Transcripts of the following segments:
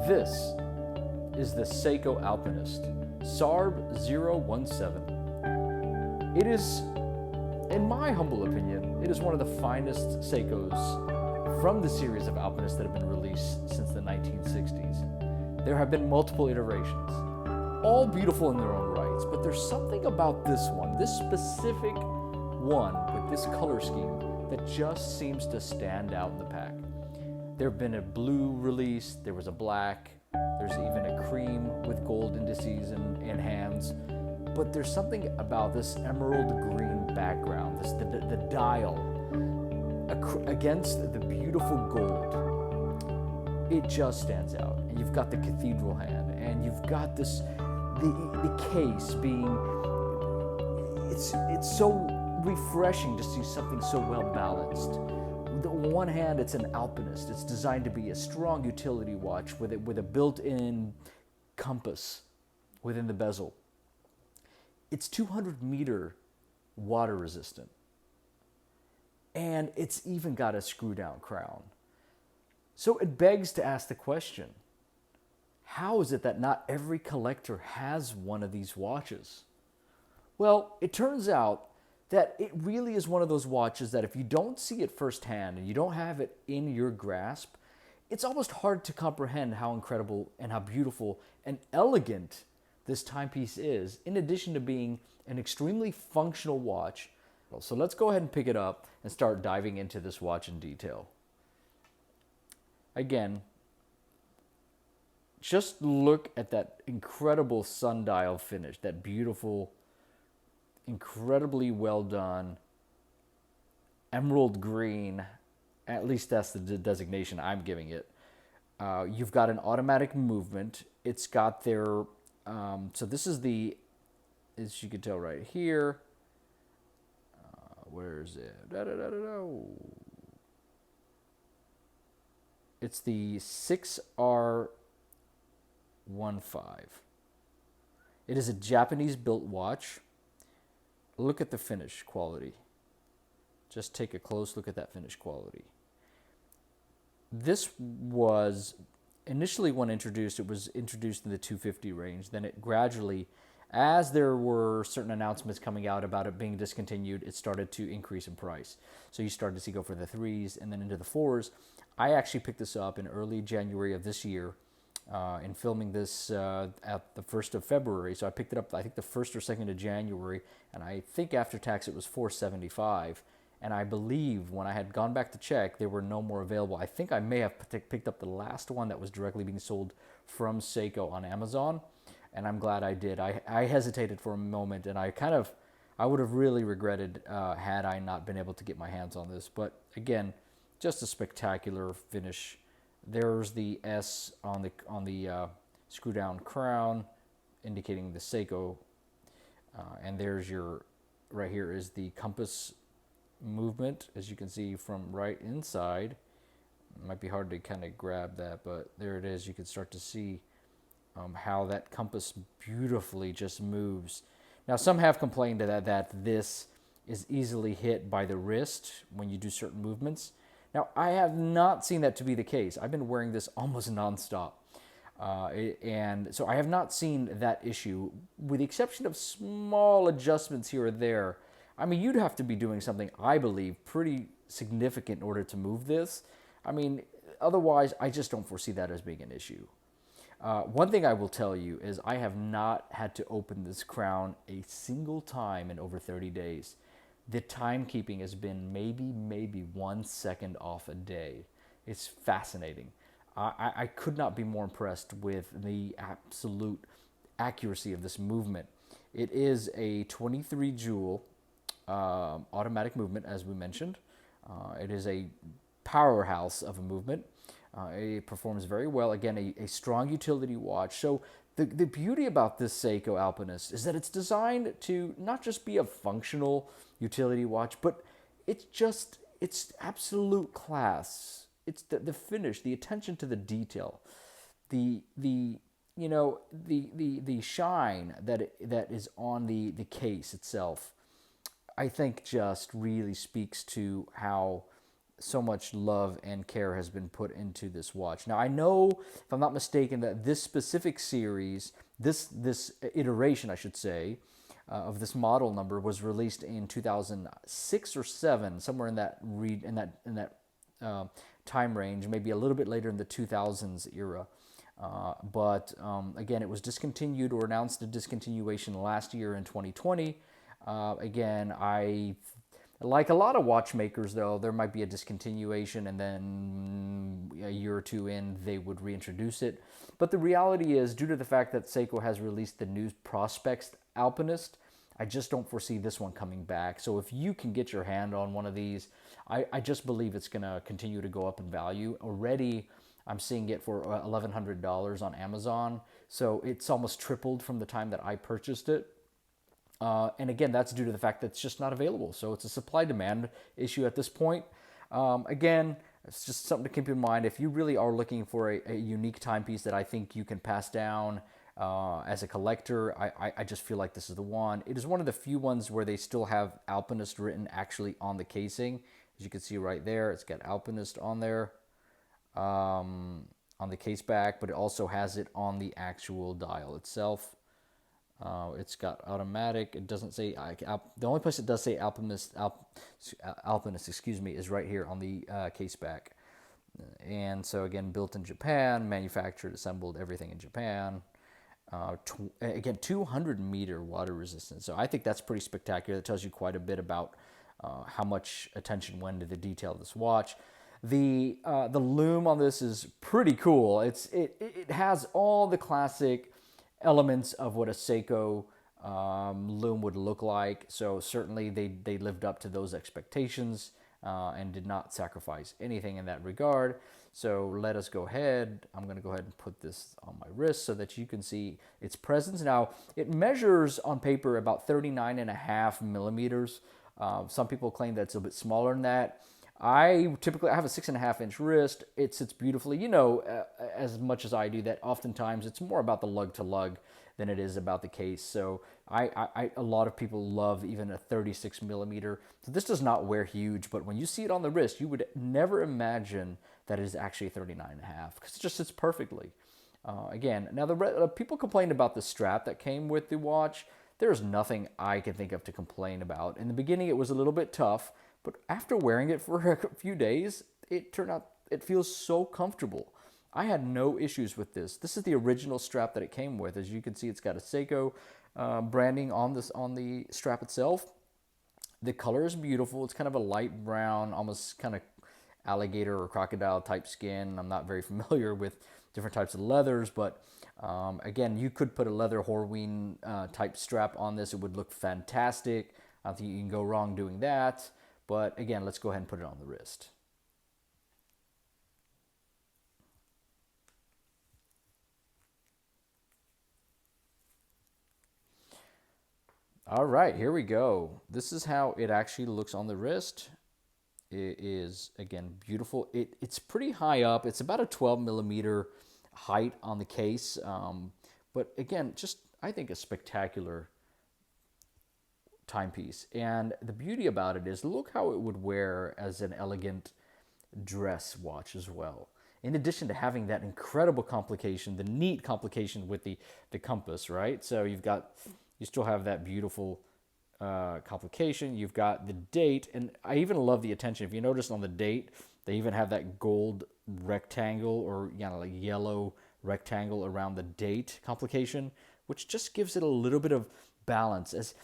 This is the Seiko Alpinist SARB017. It is, in my humble opinion, it is one of the finest Seikos from the series of Alpinists that have been released since the 1960s. There have been multiple iterations, all beautiful in their own rights, but there's something about this one, this specific one with this color scheme, that just seems to stand out in the pack. There have been a blue release, there was a black, there's even a cream with gold indices and hands, but there's something about this emerald green background, the dial against the beautiful gold. It just stands out. And you've got the cathedral hand, and you've got this, the case being, it's so refreshing to see something so well balanced. On one hand, it's an Alpinist. It's designed to be a strong utility watch with a built-in compass within the bezel. It's 200-meter water resistant. And it's even got a screw-down crown. So it begs to ask the question, how is it that not every collector has one of these watches? Well, it turns out that it really is one of those watches that if you don't see it firsthand and you don't have it in your grasp, it's almost hard to comprehend how incredible and how beautiful and elegant this timepiece is, in addition to being an extremely functional watch. So let's go ahead and pick it up and start diving into this watch in detail. Again, just look at that incredible sundial finish, that beautiful, incredibly well done emerald green. At least that's the designation I'm giving it. You've got an automatic movement. It's got their so this is the, as you can tell right here, where is it? It's the 6R15. It is a Japanese built watch. Look at the finish quality. Just take a close look at that finish quality. This was initially, when introduced, it was introduced in the 250 range. Then it gradually, as there were certain announcements coming out about it being discontinued, it started to increase in price. So you started to see go for the 3s and then into the 4s. I actually picked this up in early January of this year. In filming this at the 1st of February. So I picked it up, I think, the 1st or 2nd of January, and I think after tax it was $475. And I believe when I had gone back to check, there were no more available. I think I may have picked up the last one that was directly being sold from Seiko on Amazon, and I'm glad I did. I hesitated for a moment, and I would have really regretted had I not been able to get my hands on this. But again, just a spectacular finish. There's the S on the screw-down crown, indicating the Seiko, and there's your, right here is the compass movement, as you can see from right inside. It might be hard to kind of grab that, but there it is. You can start to see how that compass beautifully just moves. Now, some have complained that this is easily hit by the wrist when you do certain movements. Now, I have not seen that to be the case. I've been wearing this almost nonstop. And so I have not seen that issue, with the exception of small adjustments here or there. I mean, you'd have to be doing something, I believe, pretty significant in order to move this. I mean, otherwise, I just don't foresee that as being an issue. One thing I will tell you is I have not had to open this crown a single time in over 30 days. The timekeeping has been maybe 1 second off a day. It's fascinating. I could not be more impressed with the absolute accuracy of this movement. It is a 23 joule automatic movement, as we mentioned. It is a powerhouse of a movement. It performs very well. Again, a strong utility watch. So the beauty about this Seiko Alpinist is that it's designed to not just be a functional utility watch, but it's absolute class. It's the finish, the attention to the detail, the shine that is on the case itself. I think just really speaks to how so much love and care has been put into this watch. Now I know, if I'm not mistaken, that this specific series, this iteration, I should say, of this model number was released in 2006 or 7, somewhere in that time range, maybe a little bit later in the 2000s era. But again, it was discontinued or announced a discontinuation last year in 2020. Again, like a lot of watchmakers, though, there might be a discontinuation and then a year or two in, they would reintroduce it. But the reality is, due to the fact that Seiko has released the new Prospex Alpinist, I just don't foresee this one coming back. So if you can get your hand on one of these, I just believe it's going to continue to go up in value. Already, I'm seeing it for $1,100 on Amazon. So it's almost tripled from the time that I purchased it. And again, that's due to the fact that it's just not available. So it's a supply-demand issue at this point. Again, it's just something to keep in mind. If you really are looking for a unique timepiece that I think you can pass down as a collector, I just feel like this is the one. It is one of the few ones where they still have Alpinist written actually on the casing. As you can see right there, it's got Alpinist on there on the case back, but it also has it on the actual dial itself. It's got automatic. It doesn't say the only place it does say Alpinist, excuse me, is right here on the case back. And so again, built in Japan, manufactured, assembled, everything in Japan. Again, 200-meter water resistance. So I think that's pretty spectacular. That tells you quite a bit about how much attention went into the detail of this watch. The loom on this is pretty cool. It has all the classic elements of what a Seiko loom would look like. So certainly they lived up to those expectations and did not sacrifice anything in that regard. So let us go ahead. I'm going to go ahead and put this on my wrist so that you can see its presence. Now, it measures on paper about 39.5 millimeters. Some people claim that it's a bit smaller than that. I have a 6.5-inch wrist. It sits beautifully. You know, as much as I do, that oftentimes it's more about the lug to lug than it is about the case. So a lot of people love even a 36 millimeter. So this does not wear huge, but when you see it on the wrist, you would never imagine that it is actually 39.5 because it just sits perfectly. Again, now people complained about the strap that came with the watch. There's nothing I can think of to complain about. In the beginning, it was a little bit tough. But after wearing it for a few days, it feels so comfortable. I had no issues with this. This is the original strap that it came with. As you can see, it's got a Seiko branding on the strap itself. The color is beautiful. It's kind of a light brown, almost kind of alligator or crocodile type skin. I'm not very familiar with different types of leathers, but again, you could put a leather Horween type strap on this. It would look fantastic. I don't think you can go wrong doing that. But again, let's go ahead and put it on the wrist. All right, here we go. This is how it actually looks on the wrist. It is, again, beautiful. It's pretty high up. It's about a 12 millimeter height on the case. But again, just, I think, a spectacular timepiece. And the beauty about it is, look how it would wear as an elegant dress watch as well. In addition to having that incredible complication, the neat complication with the compass, right? So you still have that beautiful complication. You've got the date, and I even love the attention. If you notice on the date, they even have that gold rectangle or like yellow rectangle around the date complication, which just gives it a little bit of balance. As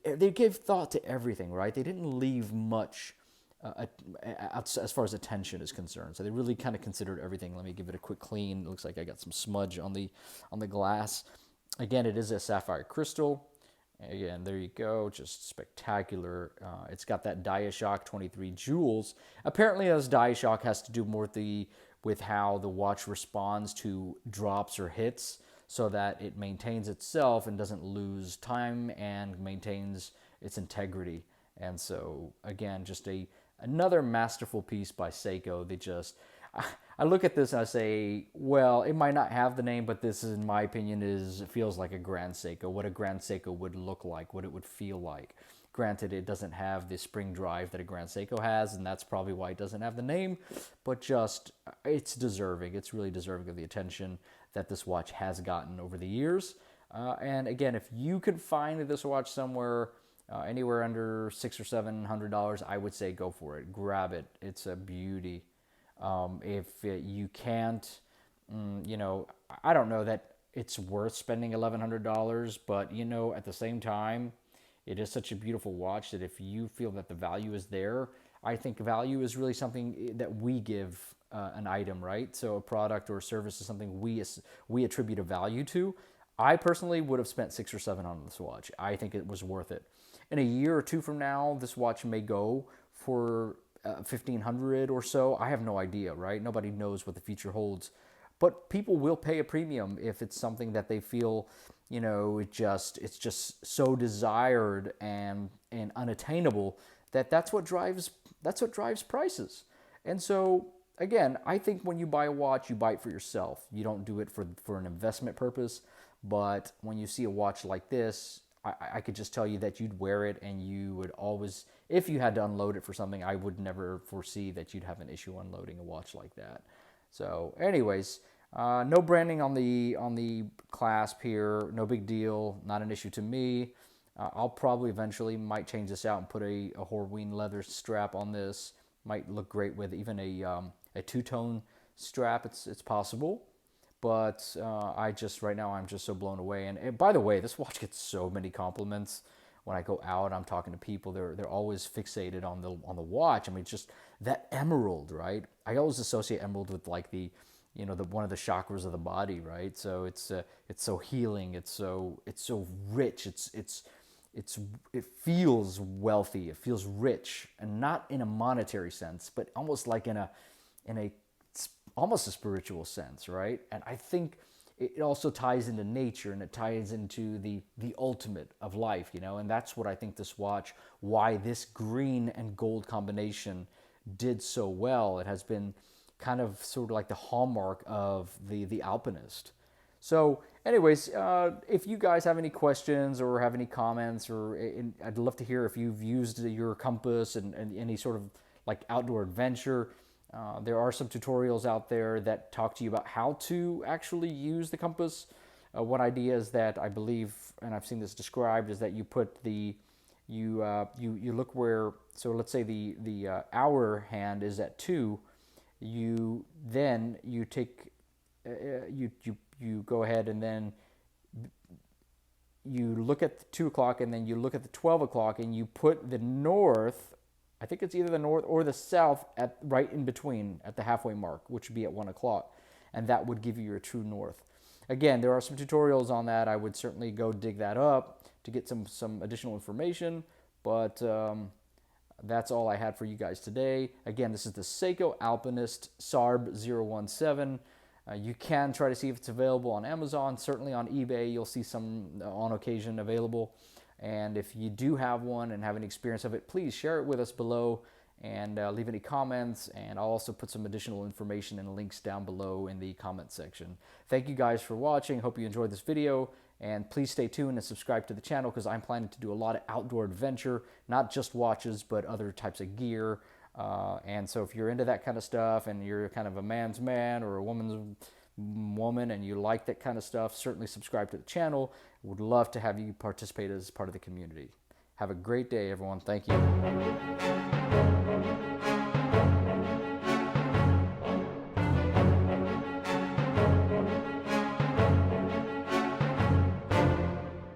they gave thought to everything, right? They didn't leave much as far as attention is concerned. So they really kind of considered everything. Let me give it a quick clean. It looks like I got some smudge on the glass. Again, it is a sapphire crystal. Again, there you go, just spectacular. It's got that Dia-Shock 23 jewels. Apparently, this Dia-Shock has to do more with how the watch responds to drops or hits, so that it maintains itself and doesn't lose time and maintains its integrity. And so, again, just another masterful piece by Seiko. I look at this and I say, well, it might not have the name, but this, in my opinion, feels like a Grand Seiko, what a Grand Seiko would look like, what it would feel like. Granted, it doesn't have the spring drive that a Grand Seiko has, and that's probably why it doesn't have the name, but just, it's deserving. It's really deserving of the attention that this watch has gotten over the years. And again, if you can find this watch somewhere, anywhere under $600 or $700, I would say go for it. Grab it. It's a beauty. If you can't, you know, I don't know that it's worth spending $1,100, but you know, at the same time, it is such a beautiful watch that if you feel that the value is there, I think value is really something that we give an item, right? So a product or a service is something we attribute a value to. I personally would have spent $600 or $700 on this watch. I think it was worth it. In a year or two from now, this watch may go for $1,500 or so. I have no idea, right? Nobody knows what the future holds. But people will pay a premium if it's something that they feel, you know, it's just so desired and unattainable that's what drives prices. And so again, I think when you buy a watch, you buy it for yourself. You don't do it for an investment purpose. But when you see a watch like this, I could just tell you that you'd wear it and you would always, if you had to unload it for something, I would never foresee that you'd have an issue unloading a watch like that. So anyways, no branding on the clasp here, no big deal, not an issue to me. I'll probably eventually might change this out and put a Horween leather strap on this. Might look great with even a two-tone strap. It's possible. But right now I'm just so blown away. And by the way, this watch gets so many compliments. When I go out, I'm talking to people. They're always fixated on the watch. I mean, just that emerald, right? I always associate emerald with like the one of the chakras of the body, right? So it's so healing. It's so rich. It feels wealthy. It feels rich, and not in a monetary sense, but almost like in a almost a spiritual sense, right? And I think it also ties into nature, and it ties into the ultimate of life, you know? And that's what I think this watch, why this green and gold combination did so well. It has been kind of sort of like the hallmark of the Alpinist. So anyways, if you guys have any questions or have any comments, I'd love to hear if you've used your compass and any sort of like outdoor adventure. There are some tutorials out there that talk to you about how to actually use the compass. One idea is that I believe, and I've seen this described, is that you put you look where, so let's say the hour hand is at 2. You take you go ahead and then you look at the 2 o'clock, and then you look at the 12 o'clock, and you put the north. I think it's either the north or the south at right in between at the halfway mark, which would be at 1 o'clock, and that would give you your true north. Again, there are some tutorials on that. I would certainly go dig that up to get some additional information, but that's all I had for you guys today. Again, this is the Seiko Alpinist SARB017. You can try to see if it's available on Amazon. Certainly on eBay, you'll see some on occasion available. And if you do have one and have any experience of it, please share it with us below and leave any comments. And I'll also put some additional information and links down below in the comment section. Thank you guys for watching. Hope you enjoyed this video. And please stay tuned and subscribe to the channel, because I'm planning to do a lot of outdoor adventure, not just watches, but other types of gear. And so if you're into that kind of stuff and you're kind of a man's man or a woman's woman and you like that kind of stuff, certainly subscribe to the channel. Would love to have you participate as part of the community. Have a great day, everyone. Thank you.